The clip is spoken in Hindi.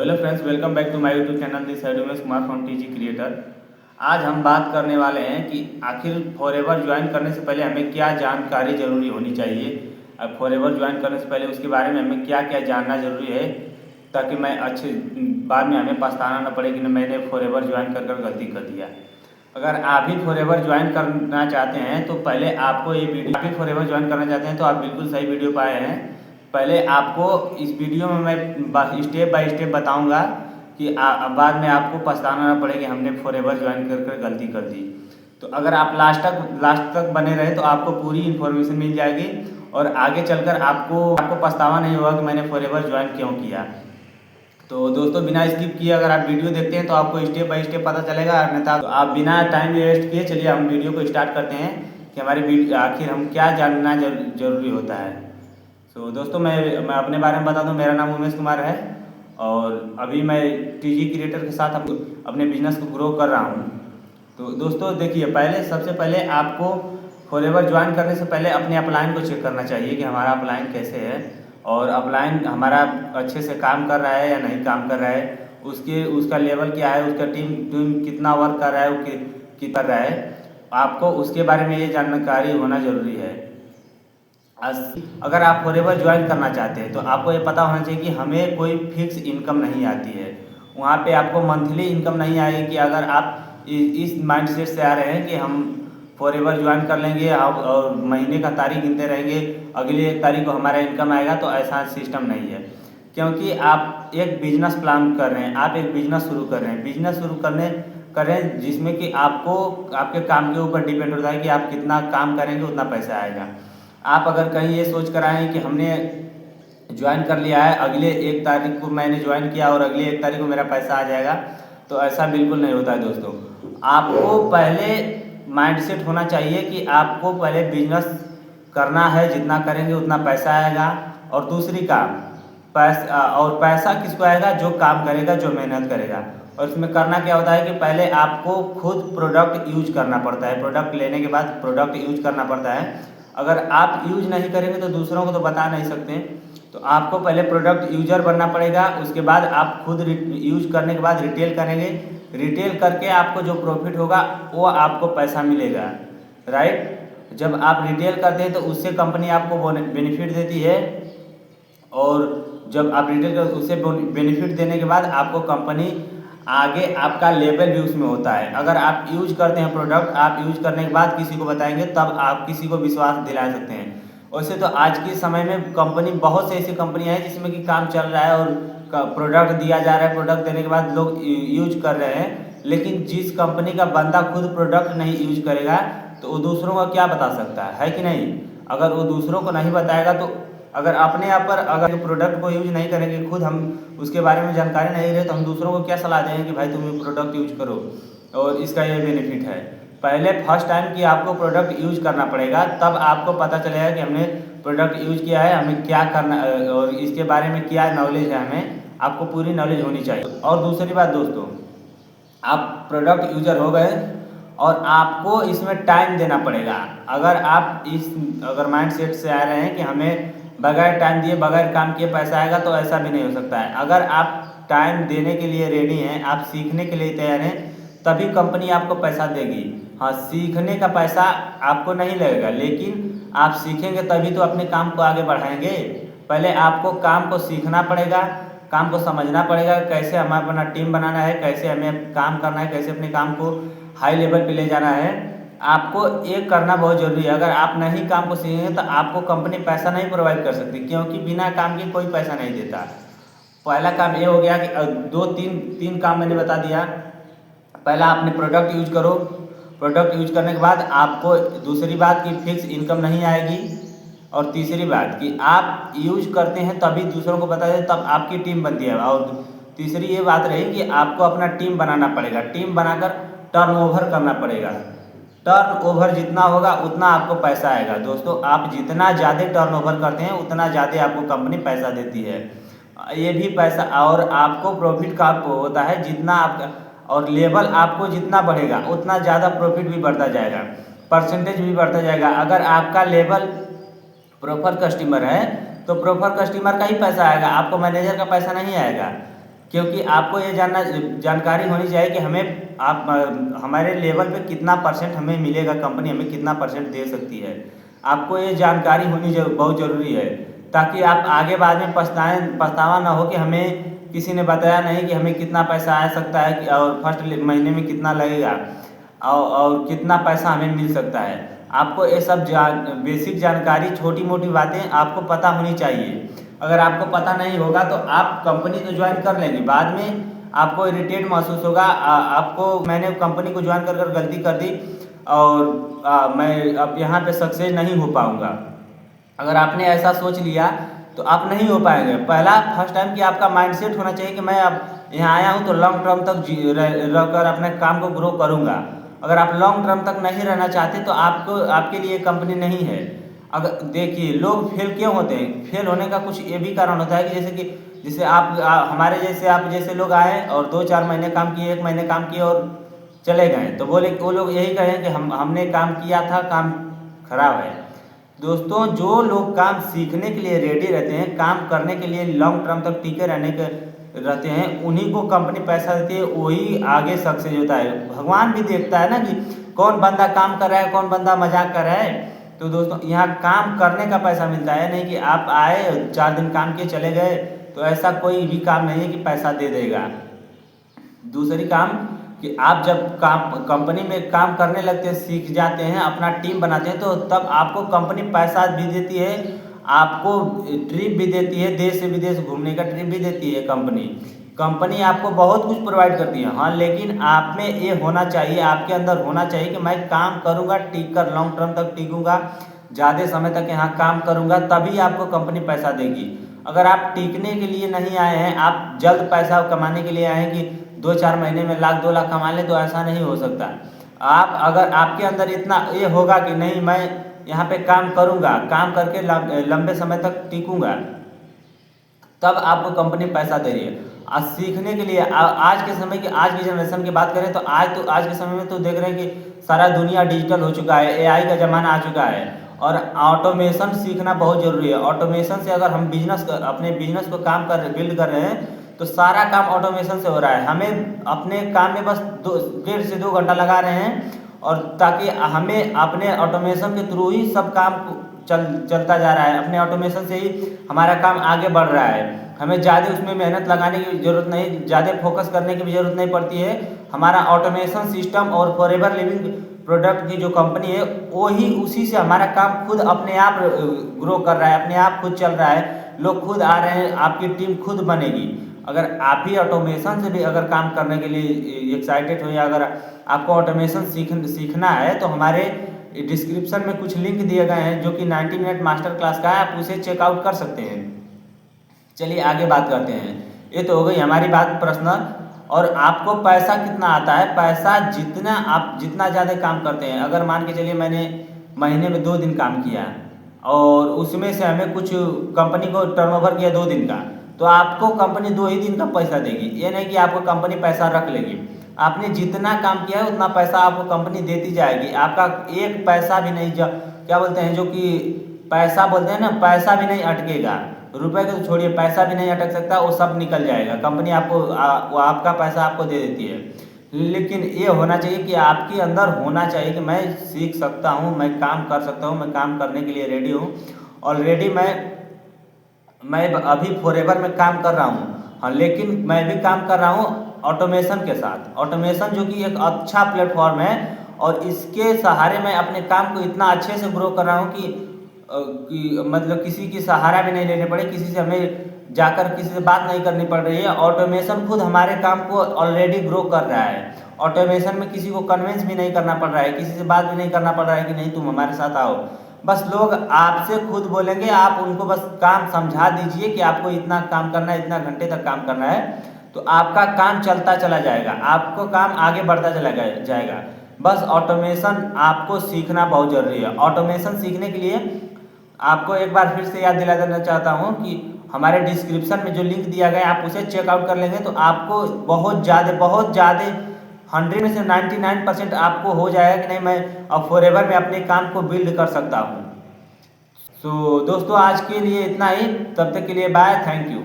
Hello friends, welcome back to my YouTube channel this side Umesh Kumar from TG creator. आज हम बात करने वाले हैं कि आखिर फॉरएवर ज्वाइन करने से पहले हमें क्या जानकारी ज़रूरी होनी चाहिए। अब फॉरएवर ज्वाइन करने से पहले उसके बारे में हमें क्या क्या जानना ज़रूरी है, ताकि मैं अच्छे बाद में हमें पछताना न पड़े कि मैंने फॉरएवर ज्वाइन कर गलती कर दिया। अगर आप भी फॉरएवर ज्वाइन करना चाहते हैं तो पहले आपको ये वीडियो, आप भी फॉरएवर ज्वाइन करना चाहते हैं तो आप बिल्कुल सही वीडियो पर आए हैं। पहले आपको इस वीडियो में मैं स्टेप बाय स्टेप बताऊंगा कि बाद में आपको पछताना ना पड़े कि हमने फॉरएवर ज्वाइन कर गलती कर दी। तो अगर आप लास्ट तक बने रहे तो आपको पूरी इन्फॉर्मेशन मिल जाएगी और आगे चलकर आपको पछतावा नहीं होगा कि मैंने फॉरएवर ज्वाइन क्यों किया। तो दोस्तों, बिना स्किप किए अगर आप वीडियो देखते हैं तो आपको स्टेप बाय स्टेप पता चलेगा, अन्यथा तो आप बिना टाइम वेस्ट किए चलिए हम वीडियो को स्टार्ट करते हैं कि हमारी आखिर हम क्या जानना जरूरी होता है। तो दोस्तों, मैं अपने बारे में बता दूं, मेरा नाम उमेश कुमार है और अभी मैं टीजी क्रिएटर के साथ अपने बिजनेस को ग्रो कर रहा हूं। तो दोस्तों देखिए, सबसे पहले आपको फॉरएवर ज्वाइन करने से पहले अपने अपलाइन को चेक करना चाहिए कि हमारा अपलाइन कैसे है और अपलाइन हमारा अच्छे से काम कर रहा है या नहीं काम कर रहा है, उसका लेवल क्या है, उसका टीम कितना वर्क कर रहा है, वो कर रहा है। आपको उसके बारे में ये जानकारी होना ज़रूरी है। अगर आप फॉरएवर ज्वाइन करना चाहते हैं तो आपको ये पता होना चाहिए कि हमें कोई फिक्स इनकम नहीं आती है। वहाँ पे आपको मंथली इनकम नहीं आएगी कि अगर आप इस माइंडसेट से आ रहे हैं कि हम फॉरएवर ज्वाइन कर लेंगे और महीने का तारीख गिनते रहेंगे, अगली 1 तारीख को हमारा इनकम आएगा, तो ऐसा सिस्टम नहीं है। क्योंकि आप एक बिजनेस प्लान कर रहे हैं, आप एक बिजनेस शुरू कर रहे हैं जिसमें कि आपको आपके काम के ऊपर डिपेंड होता है कि आप कितना काम करेंगे उतना पैसा आएगा। आप अगर कहीं ये सोच कर आए कि हमने ज्वाइन कर लिया है, अगले 1 तारीख को मैंने ज्वाइन किया और अगले 1 तारीख को मेरा पैसा आ जाएगा, तो ऐसा बिल्कुल नहीं होता है दोस्तों। आपको पहले माइंडसेट होना चाहिए कि आपको पहले बिजनेस करना है, जितना करेंगे उतना पैसा आएगा। और दूसरी काम पैसा किसको आएगा? जो काम करेगा, जो मेहनत करेगा। और इसमें करना क्या होता है कि पहले आपको खुद प्रोडक्ट यूज करना पड़ता है, प्रोडक्ट लेने के बाद प्रोडक्ट यूज करना पड़ता है। अगर आप यूज नहीं करेंगे तो दूसरों को तो बता नहीं सकते। तो आपको पहले प्रोडक्ट यूजर बनना पड़ेगा, उसके बाद आप खुद यूज करने के बाद रिटेल करेंगे। रिटेल करके आपको जो प्रॉफिट होगा वो आपको पैसा मिलेगा, राइट। जब आप रिटेल करते हैं तो उससे कंपनी आपको बेनिफिट देती है और जब आप रिटेल करते उससे बेनिफिट देने के बाद आपको कंपनी आगे आपका लेवल भी उसमें होता है। अगर आप यूज करते हैं प्रोडक्ट, आप यूज करने के बाद किसी को बताएंगे तब आप किसी को विश्वास दिला सकते हैं। वैसे तो आज के समय में बहुत से ऐसी कंपनियां हैं जिसमें कि काम चल रहा है और प्रोडक्ट दिया जा रहा है, प्रोडक्ट देने के बाद लोग यूज कर रहे हैं। लेकिन जिस कंपनी का बंदा खुद प्रोडक्ट नहीं यूज करेगा तो वो दूसरों को क्या बता सकता है कि नहीं। अगर वो दूसरों को नहीं बताएगा तो अगर अपने आप पर अगर प्रोडक्ट को यूज नहीं करेंगे, खुद हम उसके बारे में जानकारी नहीं रहे, तो हम दूसरों को क्या सलाह देंगे कि भाई तुम ये प्रोडक्ट यूज करो और इसका ये बेनिफिट है। पहले फर्स्ट टाइम कि आपको प्रोडक्ट यूज करना पड़ेगा, तब आपको पता चलेगा कि हमने प्रोडक्ट यूज किया है, हमें क्या करना और इसके बारे में क्या नॉलेज है, हमें आपको पूरी नॉलेज होनी चाहिए। और दूसरी बात दोस्तों, आप प्रोडक्ट यूजर हो गए और आपको इसमें टाइम देना पड़ेगा। अगर माइंड सेट से आ रहे हैं कि हमें बगैर टाइम दिए बगैर काम किए पैसा आएगा, तो ऐसा भी नहीं हो सकता है। अगर आप टाइम देने के लिए रेडी हैं, आप सीखने के लिए तैयार हैं, तभी कंपनी आपको पैसा देगी। हाँ, सीखने का पैसा आपको नहीं लगेगा, लेकिन आप सीखेंगे तभी तो अपने काम को आगे बढ़ाएंगे। पहले आपको काम को सीखना पड़ेगा, काम को समझना पड़ेगा, कैसे हमें अपना टीम बनाना है, कैसे हमें काम करना है, कैसे अपने काम को हाई लेवल पे ले जाना है। आपको एक करना बहुत जरूरी है। अगर आप नहीं काम को सीखेंगे तो आपको कंपनी पैसा नहीं प्रोवाइड कर सकती, क्योंकि बिना काम के कोई पैसा नहीं देता। पहला काम ये हो गया कि तीन काम मैंने बता दिया। पहला, आपने प्रोडक्ट यूज करो। प्रोडक्ट यूज करने के बाद आपको दूसरी बात की फिक्स इनकम नहीं आएगी, और तीसरी बात कि आप यूज करते हैं तभी दूसरों को बता दें, तब आपकी टीम बनती है। और तीसरी ये बात रही कि आपको अपना टीम बनाना पड़ेगा, टीम बनाकर टर्नओवर करना पड़ेगा। टर्नओवर जितना होगा उतना आपको पैसा आएगा। दोस्तों, आप जितना ज़्यादा टर्नओवर करते हैं उतना ज़्यादा आपको कंपनी पैसा देती है। ये भी पैसा और आपको प्रॉफिट का होता है, जितना आपका और लेवल आपको जितना बढ़ेगा उतना ज़्यादा प्रॉफिट भी बढ़ता जाएगा, परसेंटेज भी बढ़ता जाएगा। अगर आपका लेवल प्रॉपर कस्टमर है तो प्रॉपर कस्टमर का ही पैसा आएगा, आपको मैनेजर का पैसा नहीं आएगा। क्योंकि आपको ये जानकारी होनी चाहिए कि हमें आप हमारे लेवल पे कितना परसेंट हमें मिलेगा, कंपनी हमें कितना परसेंट दे सकती है। आपको ये जानकारी होनी बहुत ज़रूरी है, ताकि आप आगे बाद में पछतावा ना हो कि हमें किसी ने बताया नहीं कि हमें कितना पैसा आ सकता है और फर्स्ट महीने में कितना लगेगा और कितना पैसा हमें मिल सकता है। आपको ये सब बेसिक जानकारी, छोटी मोटी बातें आपको पता होनी चाहिए। अगर आपको पता नहीं होगा तो आप कंपनी तो ज्वाइन कर लेंगे, बाद में आपको इरिटेट महसूस होगा। आपको मैंने कंपनी को ज्वाइन कर गलती कर दी और मैं अब यहाँ पे सक्सेस नहीं हो पाऊँगा। अगर आपने ऐसा सोच लिया तो आप नहीं हो पाएंगे। पहला फर्स्ट टाइम कि आपका माइंडसेट होना चाहिए कि मैं अब यहाँ आया हूँ तो लॉन्ग टर्म तक रहकर अपने काम को ग्रो करूँगा। अगर आप लॉन्ग टर्म तक नहीं रहना चाहते तो आपके लिए कंपनी नहीं है। अगर देखिए, लोग फेल क्यों होते हैं? फेल होने का कुछ ये भी कारण होता है कि जैसे हमारे जैसे आप जैसे लोग आए और 2-4 महीने काम किए, 1 महीने काम किए और चले गए, तो वो लोग यही कहें कि हमने काम किया था, काम खराब है। दोस्तों, जो लोग काम सीखने के लिए रेडी रहते हैं, काम करने के लिए लॉन्ग टर्म तक टिके रहने के रहते हैं, उन्हीं को कंपनी पैसा देती है, वही आगे सक्सेस होता है। भगवान भी देखता है ना कि कौन बंदा काम कर रहा है, कौन बंदा मजाक कर रहा है। तो दोस्तों, यहाँ काम करने का पैसा मिलता है, नहीं कि आप आए 4 दिन काम किए चले गए। तो ऐसा कोई भी काम नहीं है कि पैसा दे देगा। दूसरी काम कि आप जब कंपनी में काम करने लगते हैं, सीख जाते हैं, अपना टीम बनाते हैं, तो तब आपको कंपनी पैसा भी देती है, आपको ट्रिप भी देती है, देश से विदेश घूमने का ट्रिप भी देती है कंपनी आपको बहुत कुछ प्रोवाइड करती है। हाँ, लेकिन आप में ये होना चाहिए, आपके अंदर होना चाहिए कि मैं काम करूँगा, टिक कर लॉन्ग टर्म तक टिकूँगा, ज़्यादा समय तक यहाँ काम करूँगा, तभी आपको कंपनी पैसा देगी। अगर आप टिकने के लिए नहीं आए हैं, आप जल्द पैसा कमाने के लिए आए हैं कि 2-4 महीने में 1-2 लाख कमा लें, तो ऐसा नहीं हो सकता। अगर आपके अंदर इतना ये होगा कि नहीं, मैं यहाँ पे काम करूँगा, काम करके लंबे समय तक टिकूँगा, तब आपको कंपनी पैसा दे रही है। आज सीखने के लिए आज के समय की, आज की जनरेशन की बात करें तो आज के समय में तो देख रहे हैं कि सारा दुनिया डिजिटल हो चुका है, एआई का ज़माना आ चुका है और ऑटोमेशन सीखना बहुत ज़रूरी है। ऑटोमेशन से अगर हम अपने बिजनेस को बिल्ड कर रहे हैं तो सारा काम ऑटोमेशन से हो रहा है। हमें अपने काम में बस 1.5 से 2 घंटा लगा रहे हैं, और ताकि हमें अपने ऑटोमेशन के थ्रू ही सब काम चलता जा रहा है। अपने ऑटोमेशन से ही हमारा काम आगे बढ़ रहा है। हमें ज़्यादा उसमें मेहनत लगाने की ज़रूरत नहीं, ज़्यादा फोकस करने की भी ज़रूरत नहीं पड़ती है। हमारा ऑटोमेशन सिस्टम और फॉरएवर लिविंग प्रोडक्ट की जो कंपनी है, वो ही उसी से हमारा काम खुद अपने आप ग्रो कर रहा है, अपने आप खुद चल रहा है, लोग खुद आ रहे हैं, आपकी टीम खुद बनेगी। अगर आप भी ऑटोमेशन से भी अगर काम करने के लिए एक्साइटेड हो, या अगर आपको ऑटोमेशन सीखना है, तो हमारे डिस्क्रिप्शन में कुछ लिंक दिए गए हैं जो कि 90 मिनट मास्टर क्लास का है, आप उसे चेकआउट कर सकते हैं। चलिए आगे बात करते हैं। ये तो हो गई हमारी बात पर्सनल। और आपको पैसा कितना आता है? पैसा जितना ज़्यादा काम करते हैं, अगर मान के चलिए मैंने महीने में 2 दिन काम किया और उसमें से हमें कुछ कंपनी को टर्नओवर किया 2 दिन का, तो आपको कंपनी 2 ही दिन का पैसा देगी। ये नहीं कि आपको कंपनी पैसा रख लेगी। आपने जितना काम किया है उतना पैसा आपको कंपनी देती जाएगी। आपका एक पैसा भी नहीं, क्या बोलते हैं, जो कि पैसा बोलते हैं ना, पैसा भी नहीं अटकेगा। रुपए को तो छोड़िए, पैसा भी नहीं अटक सकता, वो सब निकल जाएगा। कंपनी आपको आपका पैसा आपको दे देती है। लेकिन ये होना चाहिए कि आपके अंदर होना चाहिए कि मैं सीख सकता हूँ, मैं काम कर सकता हूँ, मैं काम करने के लिए रेडी हूँ। ऑलरेडी मैं अभी फॉरएवर में काम कर रहा हूँ। हाँ, लेकिन मैं भी काम कर रहा हूँ ऑटोमेशन के साथ। ऑटोमेशन जो कि एक अच्छा प्लेटफॉर्म है, और इसके सहारे मैं अपने काम को इतना अच्छे से ग्रो कर रहा हूँ कि मतलब किसी की सहारा भी नहीं लेने पड़े, किसी से हमें जाकर किसी से बात नहीं करनी पड़ रही है। ऑटोमेशन खुद हमारे काम को ऑलरेडी ग्रो कर रहा है। ऑटोमेशन में किसी को कन्विंस भी नहीं करना पड़ रहा है, किसी से बात भी नहीं करना पड़ रहा है कि नहीं तुम हमारे साथ आओ। बस लोग आपसे खुद बोलेंगे, आप उनको बस काम समझा दीजिए कि आपको इतना काम करना है, इतना घंटे तक काम करना है, तो आपका काम चलता चला जाएगा, आपको काम आगे बढ़ता चला जाएगा। बस ऑटोमेशन आपको सीखना बहुत ज़रूरी है। ऑटोमेशन सीखने के लिए आपको एक बार फिर से याद दिला देना चाहता हूँ कि हमारे डिस्क्रिप्शन में जो लिंक दिया गया है, आप उसे चेकआउट कर लेंगे तो आपको बहुत ज़्यादा 100 में से 99% आपको हो जाएगा कि नहीं, मैं अब फॉरएवर में अपने काम को बिल्ड कर सकता हूँ। सो दोस्तों, आज के लिए इतना ही। तब तक के लिए बाय, थैंक यू।